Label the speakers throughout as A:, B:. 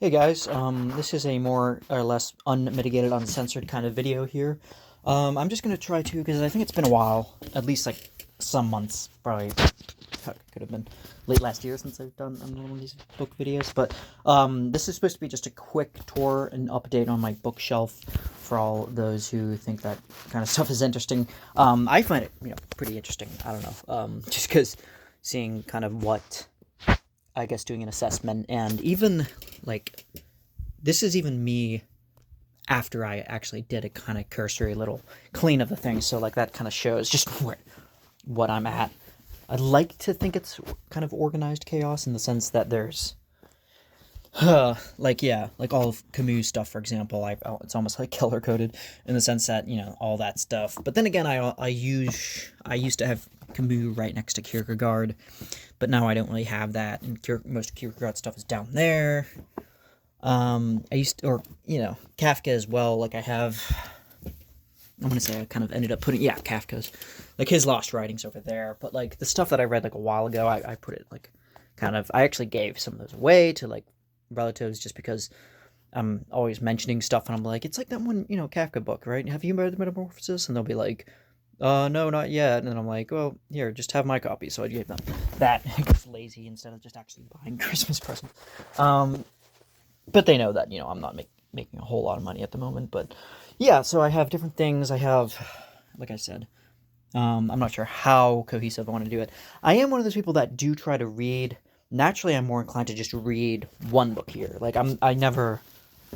A: Hey guys, this is a more or less unmitigated, uncensored kind of video here. I'm just gonna try to, because I think it's been a while, at least like some months, probably, could have been late last year since I've done one of these book videos, but this is supposed to be just a quick tour and update on my bookshelf for all those who think that kind of stuff is interesting. I find it, pretty interesting, I don't know, just because seeing kind of what I guess doing an assessment, and even like this is even me after I actually did a kind of cursory little clean of the thing, so like that kind of shows just what I'm at. I'd like to think it's kind of organized chaos in the sense that there's like all of Camus stuff, for example. It's almost like color coded in the sense that all that stuff. But then again, I used to have Camus right next to Kierkegaard, but now I don't really have that, and most Kierkegaard stuff is down there. Kafka as well. Like I'm gonna say I kind of ended up putting Kafka's, like his lost writings over there. But like the stuff that I read like a while ago, I put it like I actually gave some of those away to like relatives just because I'm always mentioning stuff and I'm like, it's like that one, Kafka book, right? Have you read the Metamorphosis? And they'll be like, no, not yet. And then I'm like, well, here, just have my copy. So I gave them that. I was lazy instead of just actually buying Christmas presents. But they know that, I'm not making a whole lot of money at the moment. But yeah, so I have different things. I have, like I said, I'm not sure how cohesive I want to do it. I am one of those people that do try to read. Naturally, I'm more inclined to just read one book here. Like I never,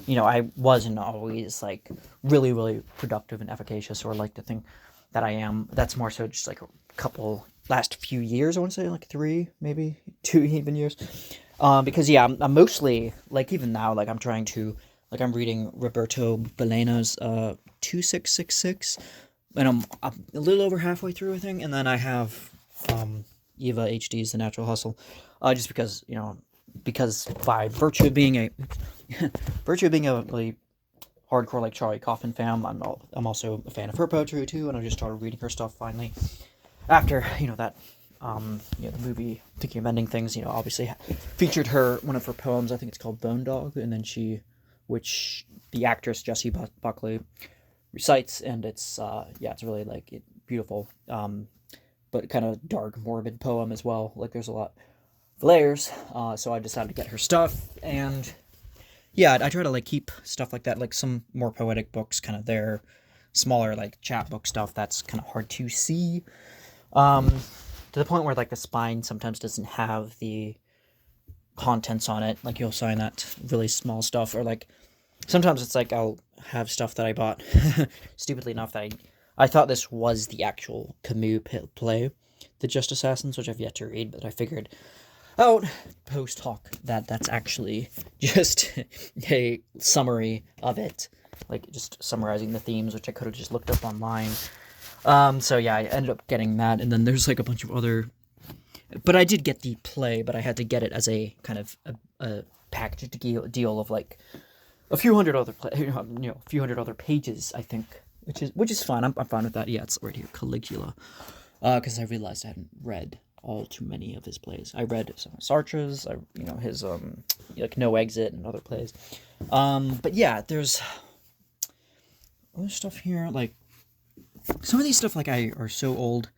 A: I wasn't always like really, really productive and efficacious, or like to think that I am. That's more so just like a couple last few years. I want to say like 3, maybe 2 even years. Because I'm mostly like even now like I'm trying to like I'm reading Roberto Bolaño's 2666, and I'm a little over halfway through I think, and then I have Eva HD's The Natural Hustle, just because by virtue of being a really hardcore like Charlie Coffin fan, I'm also a fan of her poetry too, and I just started reading her stuff finally after that the movie Thinking of Ending Things, obviously featured one of her poems. I think it's called Bone Dog, and then which the actress Jessie Buckley recites, and it's really like beautiful, but kind of dark, morbid poem as well. Like there's a lot of layers. So I decided to get her stuff, and yeah, I try to like keep stuff like that, like some more poetic books, kind of there, smaller like chapbook stuff that's kind of hard to see. To the point where like the spine sometimes doesn't have the contents on it. Like you'll sign that really small stuff, or like sometimes it's like I'll have stuff that I bought stupidly enough that I thought this was the actual Camus play, The Just Assassins, which I've yet to read, but I figured out post hoc that that's actually just a summary of it, like just summarizing the themes, which I could have just looked up online. So yeah, I ended up getting that, and then there's like a bunch of other, but I did get the play, but I had to get it as a kind of a packaged deal of like a few hundred other a few hundred other pages, I think, which is fine. I'm fine with that. Yeah, it's right here, Caligula, because I realized I hadn't read all too many of his plays. I read some of Sartre's, his like No Exit and other plays, but yeah, there's other stuff here like. Some of these stuff like are so old.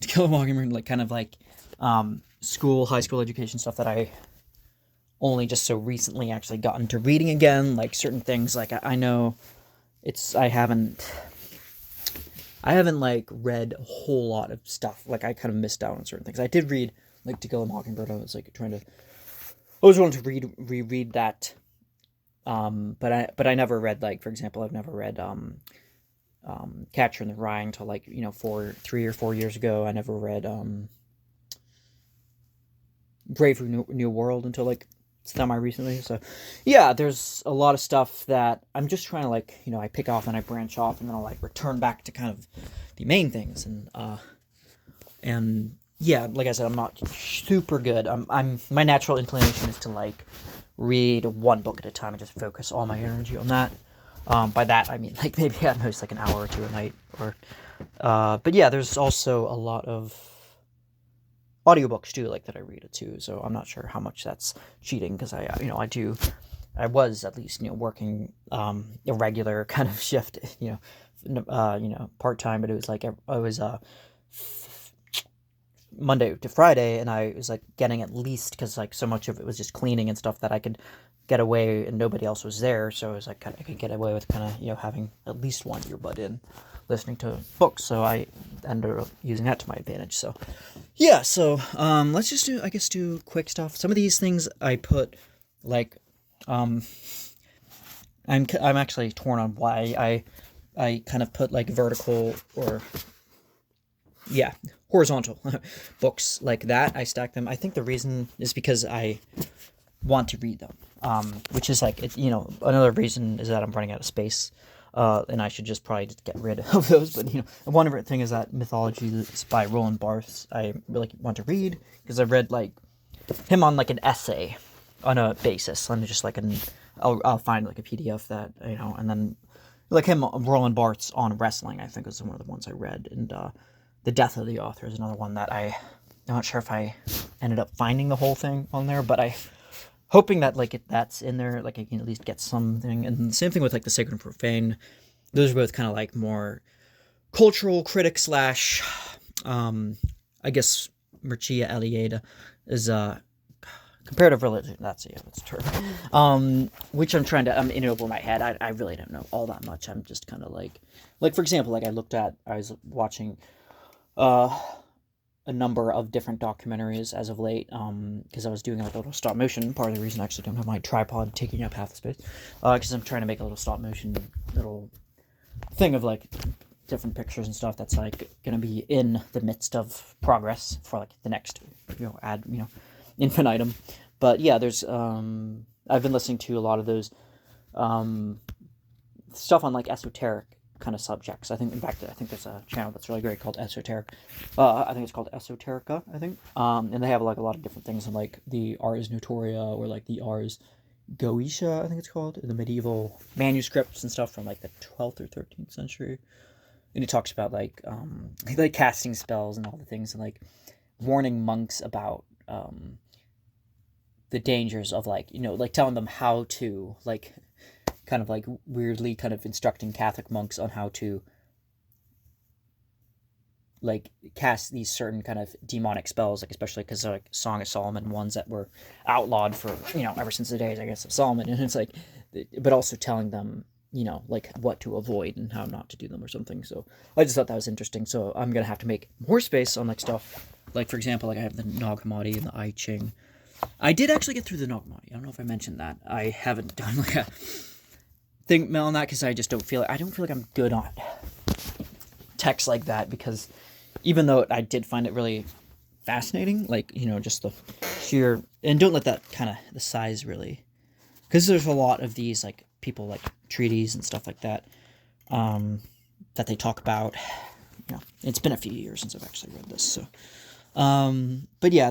A: To Kill a Mockingbird, like kind of like high school education stuff that I only just so recently actually gotten to reading again. Like certain things, like I know I haven't like read a whole lot of stuff. Like I kind of missed out on certain things. I did read like To Kill a Mockingbird. I was like I always wanted to reread that. But I never read, like, for example, I've never read Catcher in the Rye until like 3 or 4 years ago. I never read Brave New World until like semi recently. So yeah, there's a lot of stuff that I'm just trying to like I pick off and I branch off, and then I'll like return back to kind of the main things, and yeah, like I said, I'm not super good. I'm my natural inclination is to like read one book at a time and just focus all my energy on that. By that I mean like maybe at most like an hour or two a night, or but yeah, there's also a lot of audiobooks too, like that I read it too. So I'm not sure how much that's cheating, because I do I was at least, working a regular kind of shift, part time, but it was like I was Monday to Friday, and I was like getting at least, because like so much of it was just cleaning and stuff, that I could get away and nobody else was there, so it was like I could get away with kind of having at least one earbud in, listening to books. So I ended up using that to my advantage. So yeah, so let's just do quick stuff. Some of these things I put like um I'm actually torn on why I kind of put like vertical or yeah, horizontal books like that. I stack them. I think the reason is because I want to read them. Which is like, another reason is that I'm running out of space. And I should just probably just get rid of those. But, one thing is that Mythology by Roland Barthes I really want to read, because I've read like him on like an essay on a basis, on just like I'll find like a PDF that, and then like him, Roland Barthes on wrestling, I think was one of the ones I read. And The Death of the Author is another one that I'm not sure if I ended up finding the whole thing on there, but hoping that like that's in there, like I can at least get something. And the same thing with like The Sacred and Profane. Those are both kind of like more cultural critic slash, I guess Mircea Eliade is comparative religion. That's a term. Which I'm in over my head. I really don't know all that much. I'm just kind of like for example, like I was watching a number of different documentaries as of late, because I was doing like a little stop motion. Part of the reason I actually don't have my tripod taking up half the space, because I'm trying to make a little stop motion little thing of like different pictures and stuff that's like gonna be in the midst of progress for like the next infinitum. But yeah, there's I've been listening to a lot of those stuff on like esoteric kind of subjects. I think there's a channel that's really great called Esoteric. I think it's called Esoterica, I think. And they have like a lot of different things, and like the Ars Notoria, or like the Ars Goetia, I think it's called, the medieval manuscripts and stuff from like the 12th or 13th century. And he talks about like casting spells and all the things, and like warning monks about the dangers of like telling them how to like kind of like weirdly kind of instructing Catholic monks on how to like cast these certain kind of demonic spells, like especially because like Song of Solomon ones that were outlawed for ever since the days, I guess, of Solomon. And it's like, but also telling them like what to avoid and how not to do them or something. So I just thought that was interesting. So I'm gonna have to make more space on like stuff like, for example, like I have the Nag Hammadi and the I Ching. I did actually get through the Nag Hammadi. I don't know if I mentioned that. I haven't done like a thing on that because I just don't feel like I'm good on text like that, because even though I did find it really fascinating, like just the sheer, and don't let that kind of the size really, because there's a lot of these like people like treaties and stuff like that that they talk about. It's been a few years since I've actually read this, so but yeah,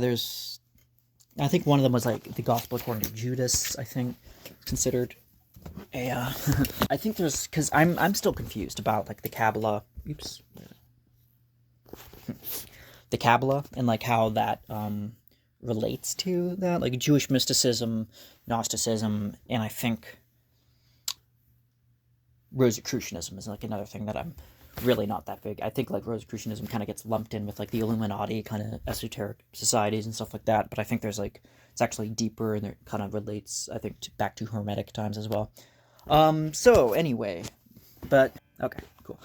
A: I think one of them was like the Gospel according to Judas, I think, considered a I think there's, because I'm still confused about like the Kabbalah. Oops. The Kabbalah and like how that relates to that, like Jewish mysticism, Gnosticism, and I think Rosicrucianism is like another thing that I'm really not that big. I think like Rosicrucianism kind of gets lumped in with like the Illuminati kind of esoteric societies and stuff like that, but I think there's like, it's actually deeper, and it kind of relates, I think, back to Hermetic times as well. So anyway, but okay, cool.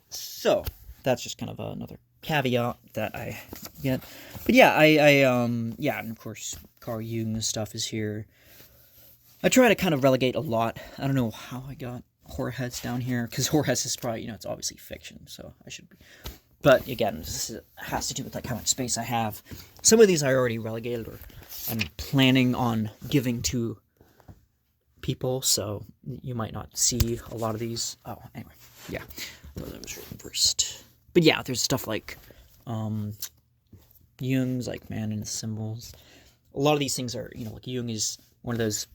A: So that's just kind of another caveat that I get. But yeah, yeah, and of course Carl Jung's stuff is here. I try to kind of relegate a lot. I don't know how I got Horus down here, because Horus is probably, it's obviously fiction, so I should be. But again, this has to do with like how much space I have. Some of these I already relegated, or I'm planning on giving to people, so you might not see a lot of these. Oh, anyway, yeah, that was written first. But yeah, there's stuff like Jung's like Man and His Symbols. A lot of these things are, like Jung is one of those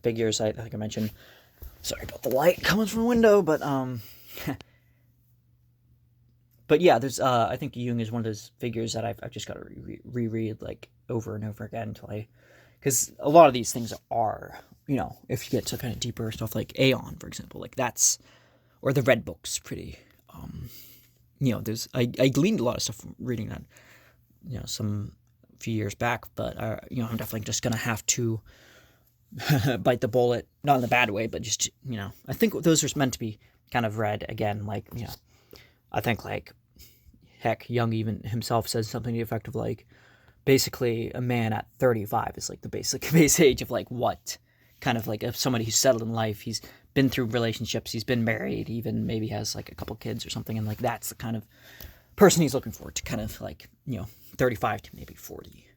A: figures I think I mentioned. Sorry about the light coming from the window, but but yeah, there's I think Jung is one of those figures that I've just got to reread like over and over again until because a lot of these things are if you get to kind of deeper stuff like Aeon, for example, like that's, or the Red Book's pretty, I gleaned a lot of stuff from reading that, some few years back, but, I'm definitely just going to have to bite the bullet, not in a bad way, but just, I think those are meant to be kind of read again, like, I think, like, heck, Jung even himself says something to the effect of, like, basically a man at 35 is, like, the base age of, like, what kind of, like, if somebody who's settled in life, he's been through relationships, he's been married, even maybe has, like, a couple kids or something, and, like, that's the kind of person he's looking for, to kind of, like, 35 to maybe 40.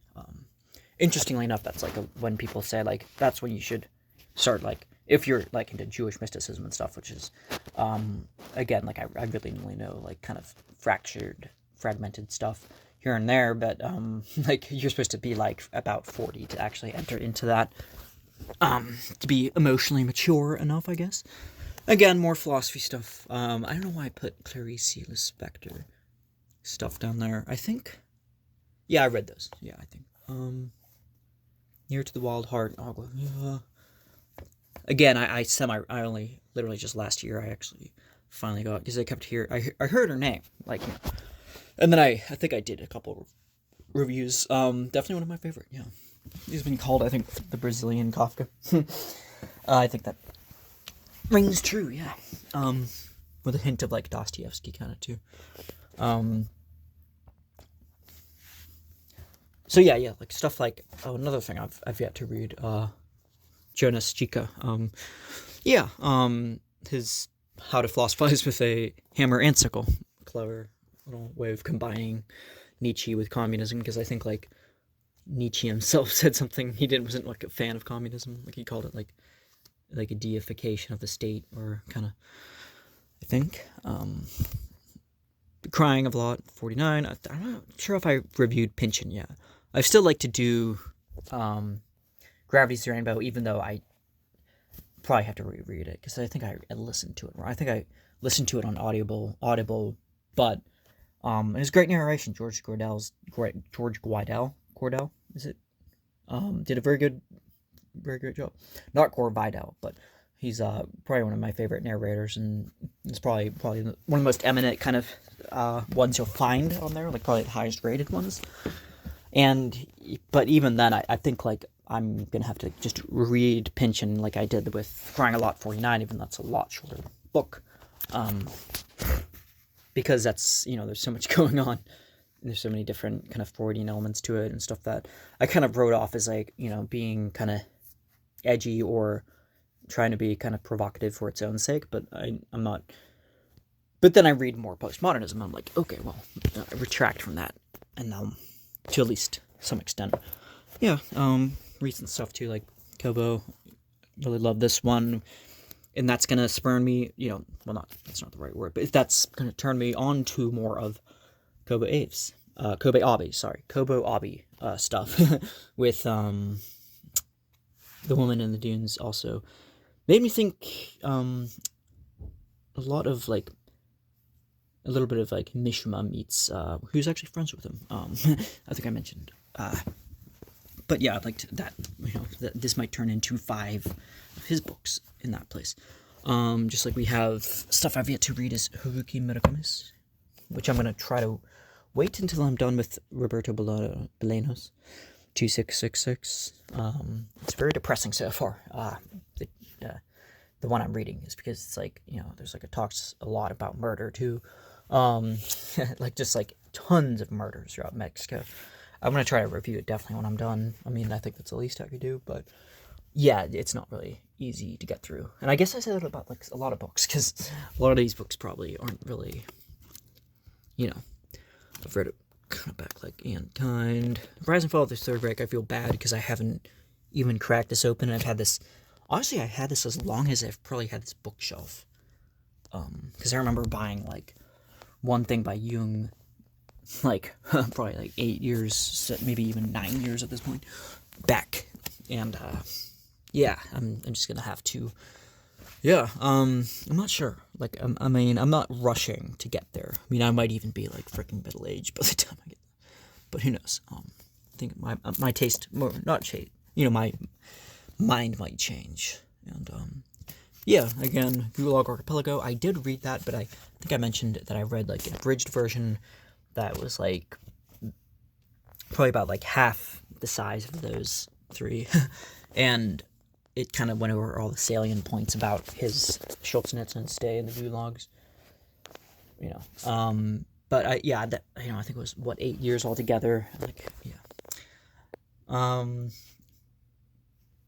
A: Interestingly enough, that's, like, when people say, like, that's when you should start, like, if you're, like, into Jewish mysticism and stuff, which is, again, like, I really only know, like, kind of fragmented stuff here and there, but, like, you're supposed to be, like, about 40 to actually enter into that, to be emotionally mature enough, I guess. Again, more philosophy stuff. I don't know why I put Clarice Lispector stuff down there. I think, yeah, I read those. Yeah, I think. Near to the Wild Heart. Again, I only, literally just last year, I actually finally got, because I kept I heard her name, like, and then I think I did a couple reviews. Definitely one of my favorite, yeah. He's been called, I think, the Brazilian Kafka. I think that rings true, yeah. With a hint of, like, Dostoevsky kind of, too. So, yeah, like, stuff like, another thing I've yet to read, Jonas Chica. His How to Philosophize with a Hammer and Sickle. Clever little way of combining Nietzsche with communism, because I think, like, Nietzsche himself said something, wasn't, like, a fan of communism, like, he called it, like a deification of the state, or kind of, I think, Crying of Lot 49, I'm not sure if I reviewed Pynchon yet. I still like to do, Gravity's the Rainbow, even though I probably have to reread it, because I think I listened to it, I think I listened to it on Audible, but, it was great narration. George Gordell, is it? Did a very good job. Not Gore Vidal, but he's probably one of my favorite narrators, and it's probably one of the most eminent kind of ones you'll find on there, like probably the highest rated ones. But even then, I think, like, I'm gonna have to just read Pynchon like I did with Crying a Lot 49, even though that's a lot shorter book. Because that's, there's so much going on. There's so many different kind of Freudian elements to it and stuff that I kind of wrote off as, like, being kind of edgy or trying to be kind of provocative for its own sake, but I'm not. But then I read more postmodernism, and I'm like, okay, well, I retract from that, and to at least some extent. Yeah, recent stuff too, like Kobo, really love this one. And that's going to spur me, that's not the right word, but that's going to turn me on to more of Kobo Abe stuff with The Woman in the Dunes also. Made me think a lot of, like, a little bit of, like, Mishima meets, who's actually friends with him. I think I mentioned. But yeah, I'd like to, that this might turn into 5 of his books in that place. Just like we have stuff I've yet to read is Haruki Murakami's, which I'm going to try to wait until I'm done with Roberto Bolaños, 2666. It's very depressing so far. The one I'm reading is because it's like, there's like, it talks a lot about murder too. Like just like tons of murders throughout Mexico. I'm going to try to review it definitely when I'm done. I mean, I think that's the least I could do, but yeah, it's not really easy to get through. And I guess I say that about, like, a lot of books, because a lot of these books probably aren't really, I've read it kind of back, like Mankind. Rise and Fall of the Third Reich, I feel bad because I haven't even cracked this open. I've had this, honestly, I had this as long as I've probably had this bookshelf. Because I remember buying, like, one thing by Jung, like, probably, like, 8 years, maybe even 9 years at this point, back. And, yeah, I'm just gonna have to, I'm not sure. Like, I mean, I'm not rushing to get there. I mean, I might even be, like, freaking middle-aged by the time I get there. But who knows? I think my taste, more, not shade, my
B: mind might change. And yeah, again, Gulag Archipelago. I did read that, but I think I mentioned that I read like an abridged version that was like probably about like half the size of those three, and it kind of went over all the salient points about his Solzhenitsyn stay in the gulags. You know, but I think it was 8 years altogether. Like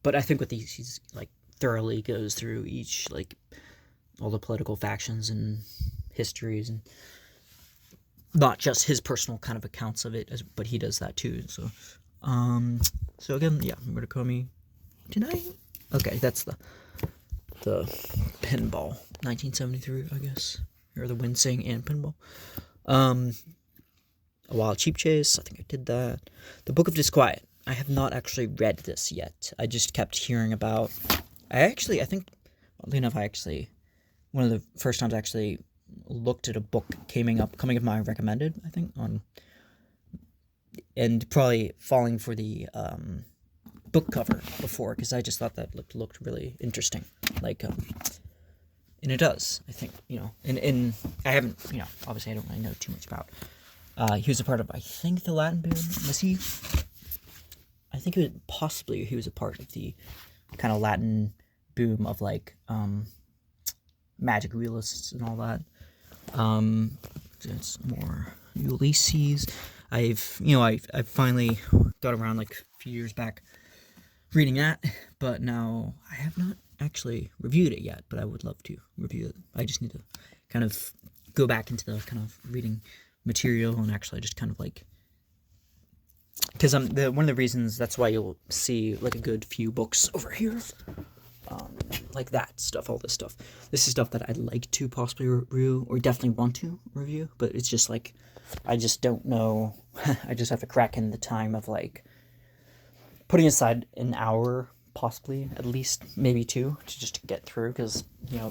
B: but I think with these, he's like thoroughly goes through each like all the political factions and histories, and not just his personal kind of accounts of it, but he does that too. So again, yeah, Murakomi. Did I? Okay, that's the pinball, 1973, I guess, or the Wincing and pinball. A Wild Cheap Chase, I think I did that. The Book of Disquiet. I have not actually read this yet. I just kept hearing about. I think, oddly enough, one of the first times I actually looked at a book coming up my recommended, I think, and probably falling for the book cover before, because I just thought that looked really interesting. Like, and it does, I think, and I haven't, obviously I don't really know too much about. He was a part of, I think, the Latin boom. Was he? I think he was a part of the kind of Latin boom of like magic realists and all that. It's more Ulysses. I've finally got around like a few years back reading that, but now I have not actually reviewed it yet, but I would love to review it. I just need to kind of go back into the kind of reading material and actually just kind of like, because one of the reasons that's why you'll see like a good few books over here, like that stuff, all this stuff. This is stuff that I'd like to possibly review, or definitely want to review, but it's just like, I just don't know. I just have to crack in the time of like putting aside an hour, possibly at least, maybe two, to just get through, because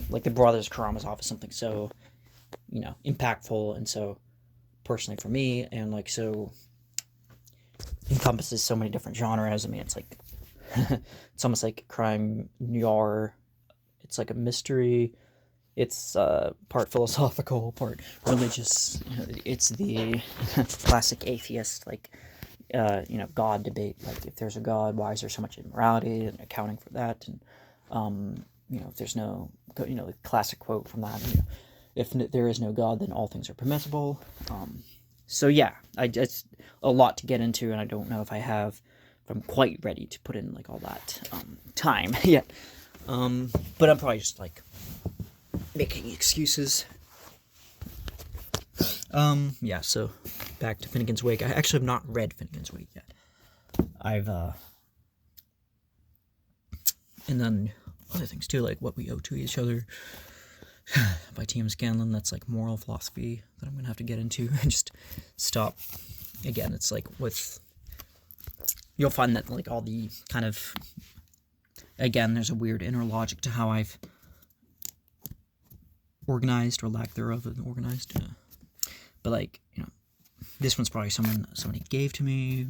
B: like the Brothers Karamazov is something so impactful and so personally for me, and like so encompasses so many different genres. I mean, it's like it's almost like crime noir. It's like a mystery. It's part philosophical, part religious. It's the classic atheist, like God debate. Like, if there's a God, why is there so much immorality, and accounting for that? And if there's no, the classic quote from that. If there is no God, then all things are permissible. So yeah, it's a lot to get into, and I don't know if I'm quite ready to put in like all that time yet. But I'm probably just like making excuses. Yeah, so back to Finnegan's Wake. I actually have not read Finnegan's Wake yet. I've and then other things too, like What We Owe to Each Other by T.M. Scanlon. That's like moral philosophy that I'm gonna have to get into and just stop. Again, it's like you'll find that like all the kind of, again, there's a weird inner logic to how I've organized, or lack thereof of organized. But like, this one's probably somebody gave to me,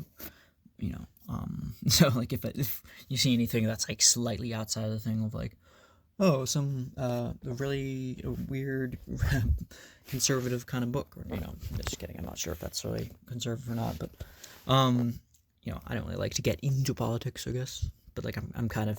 B: so like if you see anything that's like slightly outside of the thing of like, oh, some really weird conservative kind of book, or just kidding, I'm not sure if that's really conservative or not, but I don't really like to get into politics, I guess, but like I'm kind of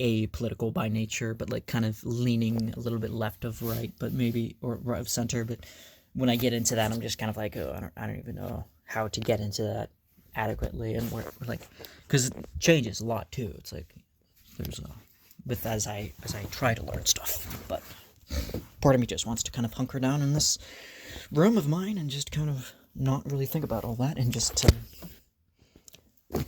B: apolitical by nature, but like kind of leaning a little bit left of right, but maybe, or right of center. But when I get into that, I'm just kind of like, oh, I don't even know how to get into that adequately, and where, like, because it changes a lot too. It's like there's as I try to learn stuff, but part of me just wants to kind of hunker down in this room of mine and just kind of not really think about all that, and just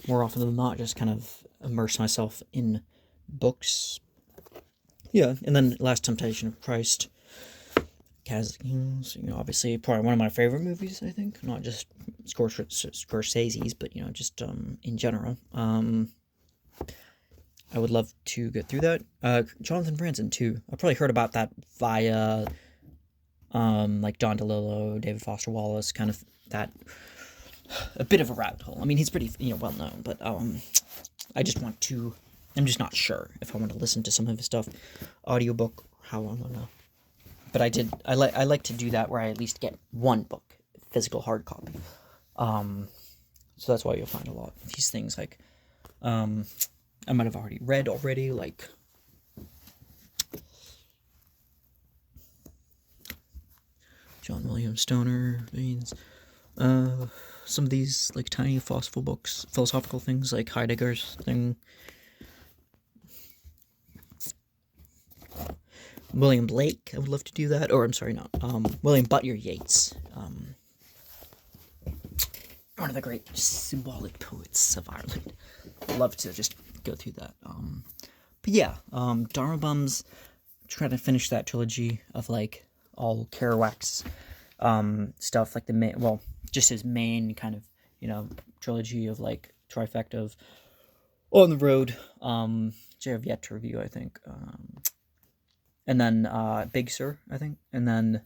B: more often than not just kind of immerse myself in books. Yeah, and then Last Temptation of Christ, obviously probably one of my favorite movies, I think, not just Scorsese's, but just in general. I would love to get through that. Jonathan Franzen too. I probably heard about that via like Don DeLillo, David Foster Wallace, kind of that, a bit of a rabbit hole. I mean, he's pretty well known, but
A: I just want to. I'm just not sure if I want to listen to some of his stuff, audiobook, how long, I don't know. But I like to do that where I at least get one book, physical hard copy. So that's why you'll find a lot of these things like, I might have already read already, like John William Stoner, Baines, some of these like tiny philosophical things like Heidegger's thing. William Blake, I would love to do that. Or I'm sorry, not William Butler Yeats, one of the great symbolic poets of Ireland. I'd love to just go through that. But yeah, Dharma Bums, trying to finish that trilogy of like all Kerouac's stuff, like just his main kind of, trilogy of like trifecta of On the Road, which I have yet to review, I think. And then Big Sur, I think. And then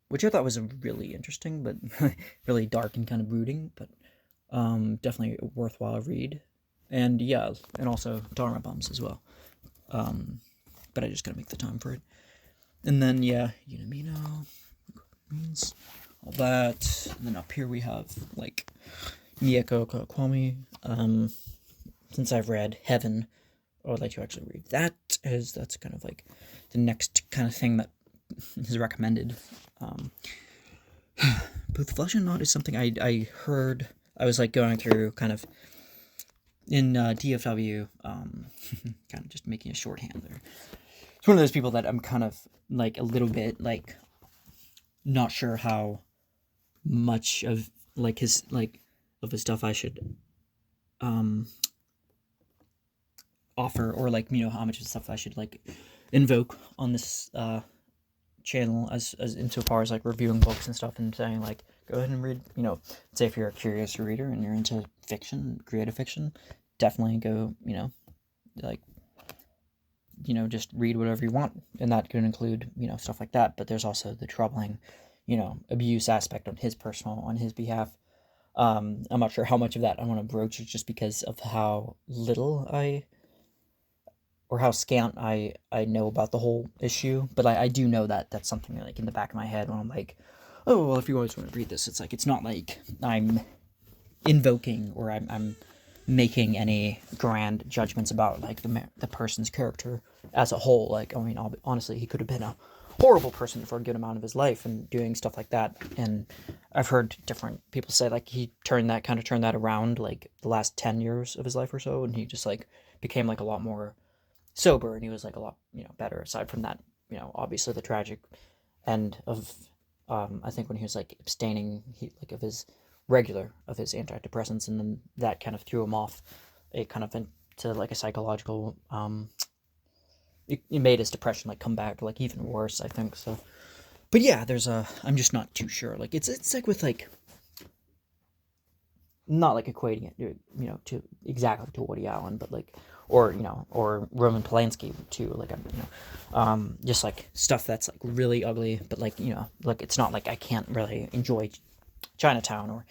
A: which I thought was a really interesting, but really dark and kind of brooding, but definitely a worthwhile read. And yeah, and also Dharma Bums as well. But I just gotta make the time for it. And then yeah, Unamino, means all that. And then up here we have like Miyako Kwame. Since I've read Heaven, I would like to actually read that, as that's kind of like the next kind of thing that is recommended. Both Flesh and Not is something I heard. I was like going through kind of in DFW, kind of just making a shorthand there. It's one of those people that I'm kind of like a little bit like not sure how much of like his stuff I should offer, or like how much of stuff I should like invoke on this channel as insofar as like reviewing books and stuff, and saying like go ahead and read, say if you're a curious reader and you're into fiction, creative fiction, definitely go, like just read whatever you want, and that could include stuff like that. But there's also the troubling abuse aspect on his behalf. I'm not sure how much of that I want to broach, just because of how little or how scant I know about the whole issue. But I do know that that's something like in the back of my head when I'm like, oh, well, if you always want to read this, it's like, it's not like I'm invoking or I'm making any grand judgments about like the person's character as a whole. Like, I mean, honestly, he could have been a horrible person for a good amount of his life and doing stuff like that. And I've heard different people say like he turned that around like the last 10 years of his life or so, and he just like became like a lot more sober, and he was like a lot better, aside from that obviously the tragic end of I think when he was like abstaining of his antidepressants, and then that kind of threw him off kind of into like a psychological it made his depression like come back like even worse, I think. So but yeah, I'm just not too sure, like it's like with like not like equating it to exactly to Woody Allen, but like or Roman Polanski too, like just like stuff that's like really ugly, but like like it's not like I can't really enjoy Chinatown or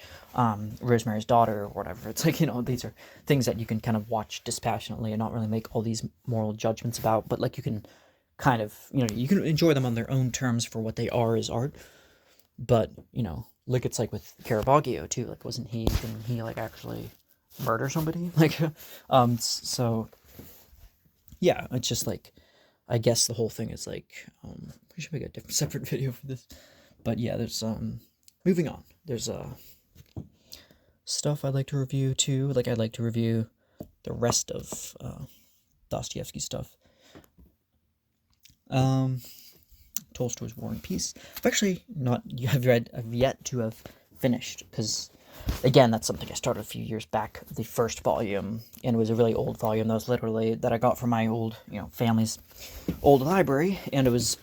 A: Rosemary's Daughter or whatever. It's like these are things that you can kind of watch dispassionately and not really make all these moral judgments about, but like you can kind of you can enjoy them on their own terms for what they are as art. But like it's like with Caravaggio too, like didn't he like actually murder somebody? Like so yeah, it's just like I guess the whole thing is like we should make a different separate video for this. But yeah, there's moving on. There's stuff I'd like to review too. Like I'd like to review the rest of Dostoevsky stuff. Tolstoy's War and Peace. I've yet to have finished, because again, that's something I started a few years back, the first volume, and it was a really old volume that I got from my old, family's old library, and it was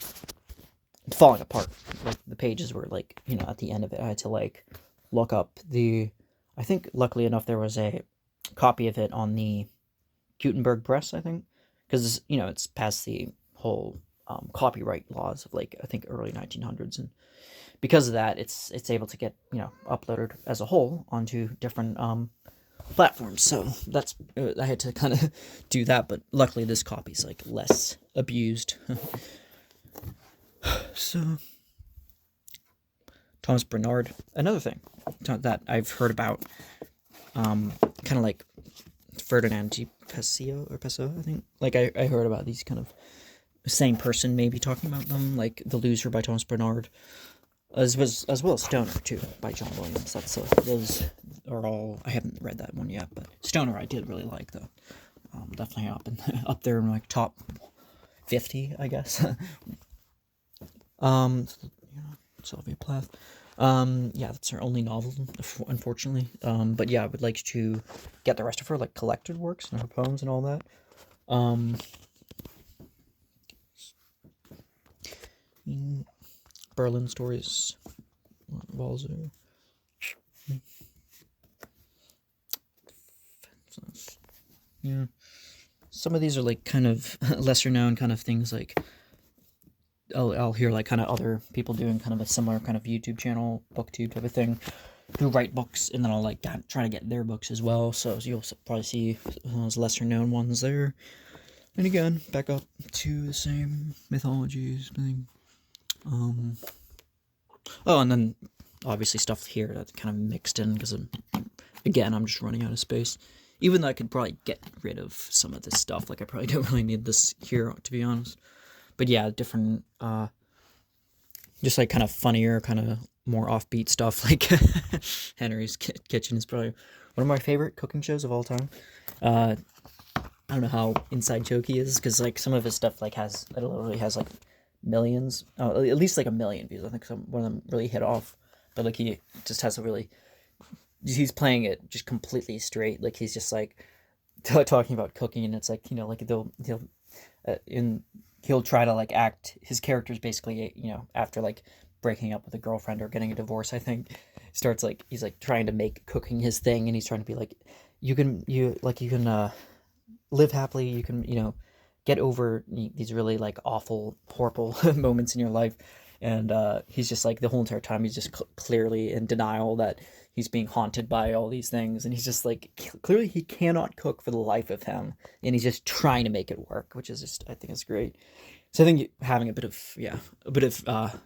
A: falling apart. Like the pages were like, at the end of it, I had to like look up I think luckily enough there was a copy of it on the Gutenberg press, I think, because it's past the whole copyright laws of like I think early 1900s, and because of that it's able to get uploaded as a whole onto different platforms. So that's I had to kind of do that, but luckily this copy's like less abused. So Thomas Bernard, another thing that I've heard about, kind of like Ferdinand G. Pessoa, I think. Like I heard about these kind of same person maybe talking about them, like The Loser by Thomas Bernard, as well as Stoner too by John Williams. That's those are all. I haven't read that one yet, but Stoner I did really like though. Definitely up there in like top 50, I guess. Sylvia Plath. Yeah, that's her only novel, unfortunately. But yeah, I would like to get the rest of her like collected works and her poems and all that. Berlin Stories, Walzer. Yeah, some of these are like kind of lesser known kind of things. Like I'll hear like kind of other people doing kind of a similar kind of YouTube channel, booktube type of thing, who write books, and then I'll like try to get their books as well. So you'll probably see those lesser known ones there. And again, back up to the same mythologies thing. Oh, and then obviously stuff here that's kind of mixed in because again, I'm just running out of space. Even though I could probably get rid of some of this stuff, like I probably don't really need this here, to be honest. But yeah, different, just like kind of funnier, kind of more offbeat stuff. Like Henry's Kitchen is probably one of my favorite cooking shows of all time. I don't know how inside joke he is, because like some of his stuff like it literally has like millions, at least like 1 million views. I think one of them really hit off, but like he just has he's playing it just completely straight. Like he's just like talking about cooking, and it's like, you know, like he'll try to like act his character's basically, you know, after like breaking up with a girlfriend or getting a divorce, I think, starts like he's like trying to make cooking his thing, and he's trying to be like, you can live happily, you can, you know, get over these really like awful, horrible moments in your life. And he's just like the whole entire time he's just clearly in denial that he's being haunted by all these things, and he's just like clearly he cannot cook for the life of him, and he's just trying to make it work, which is just, I think, is great. So I think having a bit of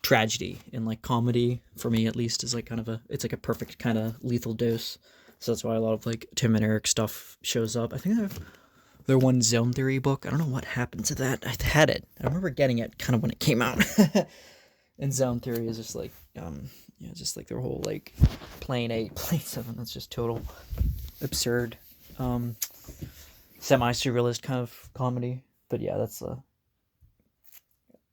A: tragedy in like comedy, for me at least, is like kind of it's like a perfect kind of lethal dose. So that's why a lot of like Tim and Eric stuff shows up. I think I have their one Zone Theory book. I don't know what happened to that. I had it. I remember getting it kind of when it came out. And Zone Theory is just like, just like their whole like Plane 8, Plane 7. That's just total absurd, semi-surrealist kind of comedy. But yeah, that's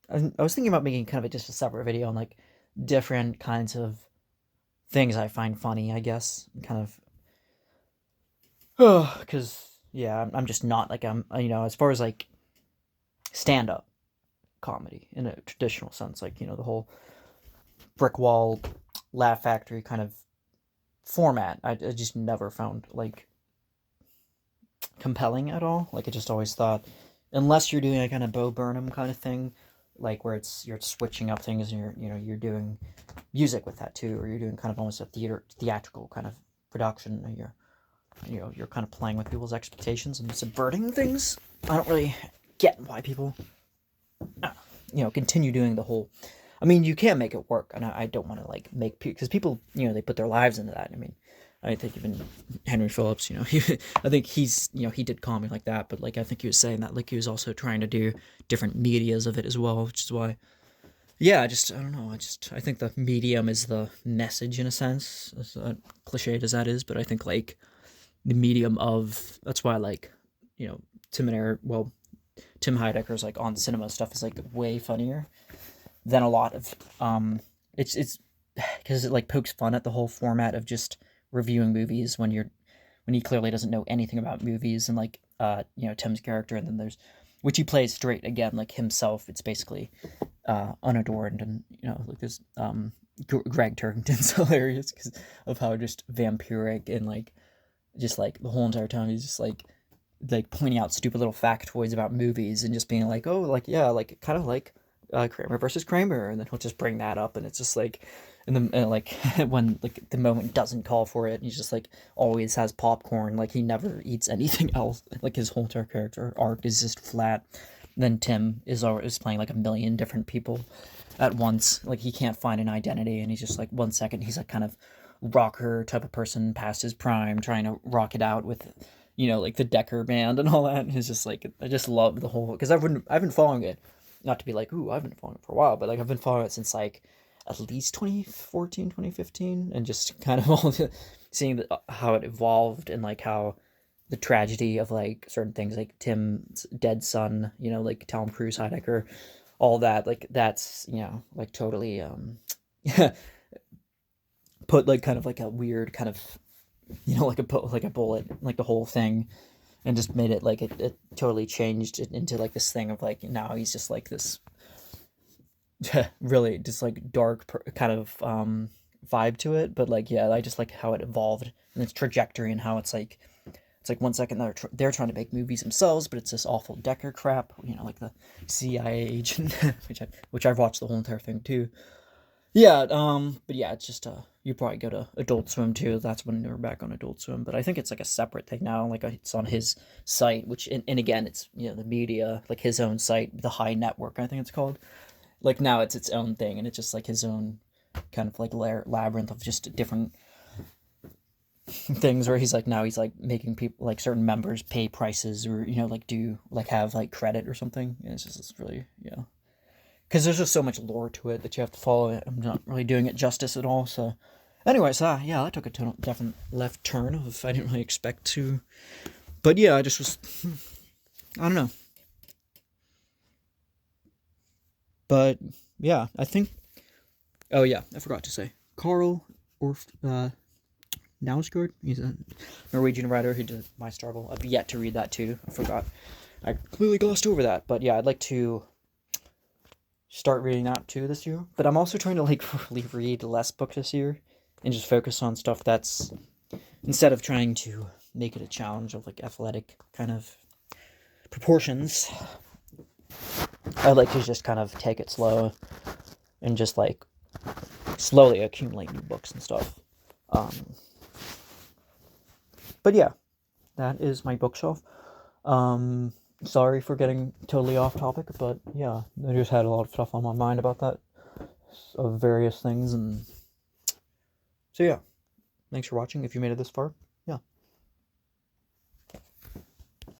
A: I was thinking about making kind of just a separate video on like different kinds of things I find funny, I guess, kind of, because yeah, I'm just not like, you know, as far as like stand up comedy in a traditional sense, like, you know, the whole brick wall Laugh Factory kind of format, I just never found like compelling at all. Like I just always thought, unless you're doing a kind of Bo Burnham kind of thing, like where you're switching up things, and you're doing music with that too, or you're doing kind of almost a theatrical kind of production, and you're kind of playing with people's expectations and subverting things. I don't really get why people continue doing the whole. I mean, you can make it work, and I don't want to like make because people, they put their lives into that. I mean, I think even Henry Phillips, I think he's, he did comedy like that, but like I think he was saying that like he was also trying to do different medias of it as well, which is why. Yeah, I don't know. I think the medium is the message in a sense, as cliched as that is, but I think like the medium of, that's why like, Tim and Eric, well, Tim Heidecker's like on cinema stuff is like way funnier than a lot of, it's because it like pokes fun at the whole format of just reviewing movies when he clearly doesn't know anything about movies, and like, Tim's character, and then there's, which he plays straight again, like himself, it's basically, unadorned, and, like this, Greg Turkington's hilarious because of how just vampiric and like, just like the whole entire time he's just like pointing out stupid little factoids about movies and just being like, oh, like, yeah, like kind of like Kramer versus Kramer, and then he'll just bring that up, and it's just like, And the like when like the moment doesn't call for it, he's just like always has popcorn. Like he never eats anything else. Like his whole entire character arc is just flat. Then Tim is playing like a million different people at once. Like he can't find an identity, and he's just like 1 second he's like kind of rocker type of person past his prime, trying to rock it out with, like the Decker band and all that. And it's just like I just love the whole because I've been following it, not to be like ooh I've been following it for a while, but like I've been following it since like at least 2014, 2015, and just kind of seeing how it evolved and like how the tragedy of like certain things like Tim's dead son, like Tom Cruise, Heidecker, all that, like that's, like totally put like kind of like a weird kind of, like a bullet, like the whole thing, and just made it like it totally changed it into like this thing of like now he's just like this really just like dark kind of vibe to it. But like yeah, I just like how it evolved and its trajectory and how it's like 1 second they're trying to make movies themselves, but it's this awful Decker crap, like the CIA agent, which I've watched the whole entire thing too. Yeah, but yeah, it's just you probably go to Adult Swim too. That's when they're back on Adult Swim, but I think it's like a separate thing now. Like it's on his site, which and again, it's the media, like his own site, the High Network, I think it's called. Like now it's its own thing, and it's just like his own kind of like labyrinth of just different things where he's like now he's like making people like certain members pay prices or like do like have like credit or something. And it's really because there's just so much lore to it that you have to follow it. I'm not really doing it justice at all. So anyways, yeah, I took a definite left turn of I didn't really expect to, but yeah, I just was I don't know, but yeah, I think oh yeah, I forgot to say Carl Orff Knausgaard. He's a Norwegian writer who did My Struggle. I've yet to read that too. I forgot. I completely glossed over that. But yeah, I'd like to start reading that too this year. But I'm also trying to like really read less books this year and just focus on stuff that's instead of trying to make it a challenge of like athletic kind of proportions. I like to just kind of take it slow and just like slowly accumulate new books and stuff. But yeah, that is my bookshelf. Sorry for getting totally off topic, but yeah, I just had a lot of stuff on my mind about that, of various things, and so yeah, thanks for watching if you made it this far.